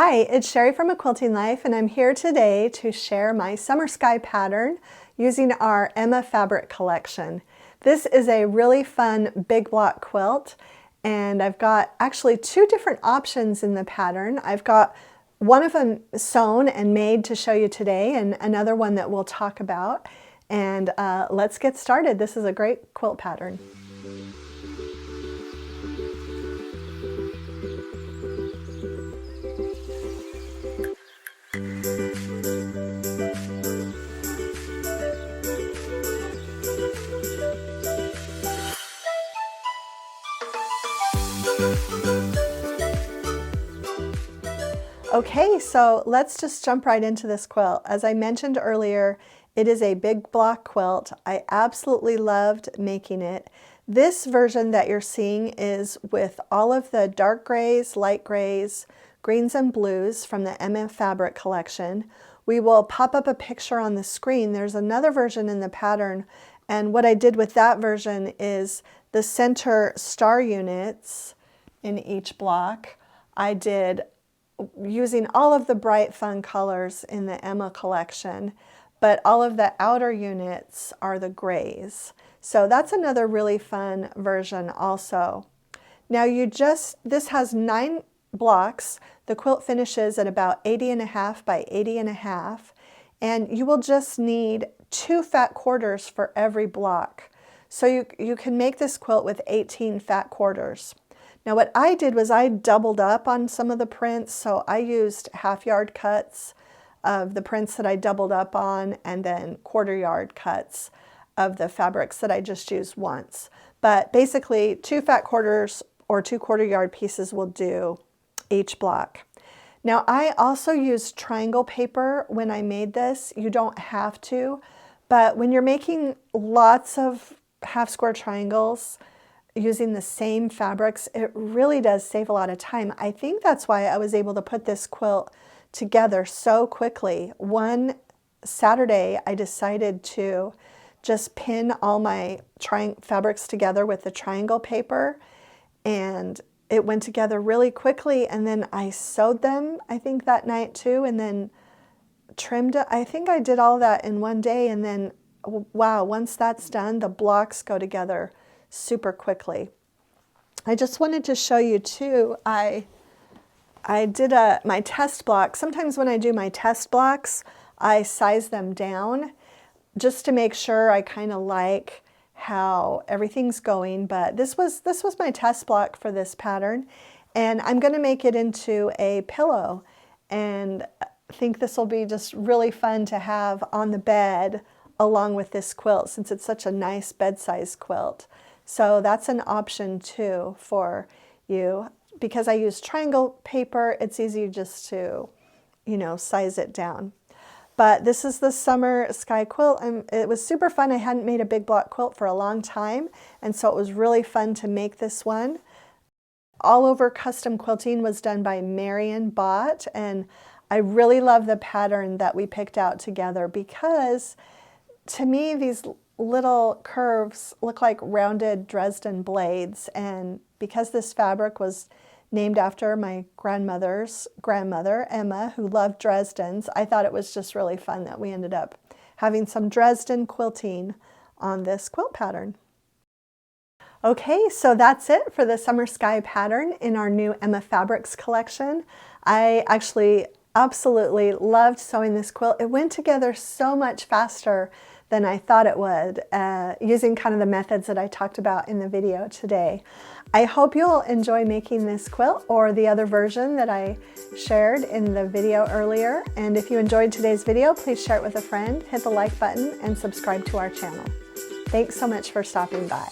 Hi, it's Sherri from A Quilting Life, and I'm here today to share my Summer Sky pattern using our Emma fabric collection. This is a really fun big block quilt, and I've got actually two different options in the pattern. I've got one of them sewn and made to show you today, and another one that we'll talk about. And let's get started. This is a great quilt pattern. Okay, so let's just jump right into this quilt. As I mentioned earlier, it is a big block quilt. I absolutely loved making it. This version that you're seeing is with all of the dark grays, light grays, greens and blues from the Emma fabric collection. We will pop up a picture on the screen. There's another version in the pattern, and what I did with that version is the center star units in each block. I did using all of the bright fun colors in the Emma collection, but all of the outer units are the grays. So that's another really fun version also. Now this has 9 blocks. The quilt finishes at about 80.5 by 80.5, and you will just need 2 fat quarters for every block. So you can make this quilt with 18 fat quarters. Now what I did was I doubled up on some of the prints, so I used half-yard cuts of the prints that I doubled up on, and then quarter-yard cuts of the fabrics that I just used once. But basically 2 fat quarters or 2 quarter-yard pieces will do each block. Now I also used triangle paper when I made this. You don't have to, but when you're making lots of half-square triangles using the same fabrics, it really does save a lot of time. I think that's why I was able to put this quilt together so quickly. One Saturday, I decided to just pin all my fabrics together with the triangle paper, and it went together really quickly, and then I sewed them, I think that night too, and then trimmed it. I think I did all that in one day, and then wow, once that's done, the blocks go together super quickly. I just wanted to show you too, I did my test block. Sometimes when I do my test blocks, I size them down just to make sure I kind of like how everything's going. But this was my test block for this pattern, and I'm going to make it into a pillow, and I think this will be just really fun to have on the bed along with this quilt, since it's such a nice bed-size quilt. So that's an option too for you. Because I use triangle paper, it's easy just to, size it down. But this is the Summer Sky quilt. It was super fun. I hadn't made a big block quilt for a long time, and so it was really fun to make this one. All Over Custom Quilting was done by Marion Bott, and I really love the pattern that we picked out together, because to me these little curves look like rounded Dresden blades, and because this fabric was named after my grandmother's grandmother, Emma, who loved Dresdens, I thought it was just really fun that we ended up having some Dresden quilting on this quilt pattern. Okay, so that's it for the Summer Sky pattern in our new Emma Fabrics collection. I actually absolutely loved sewing this quilt. It went together so much faster than I thought it would, using kind of the methods that I talked about in the video today. I hope you'll enjoy making this quilt or the other version that I shared in the video earlier. And if you enjoyed today's video, please share it with a friend, hit the like button, and subscribe to our channel. Thanks so much for stopping by.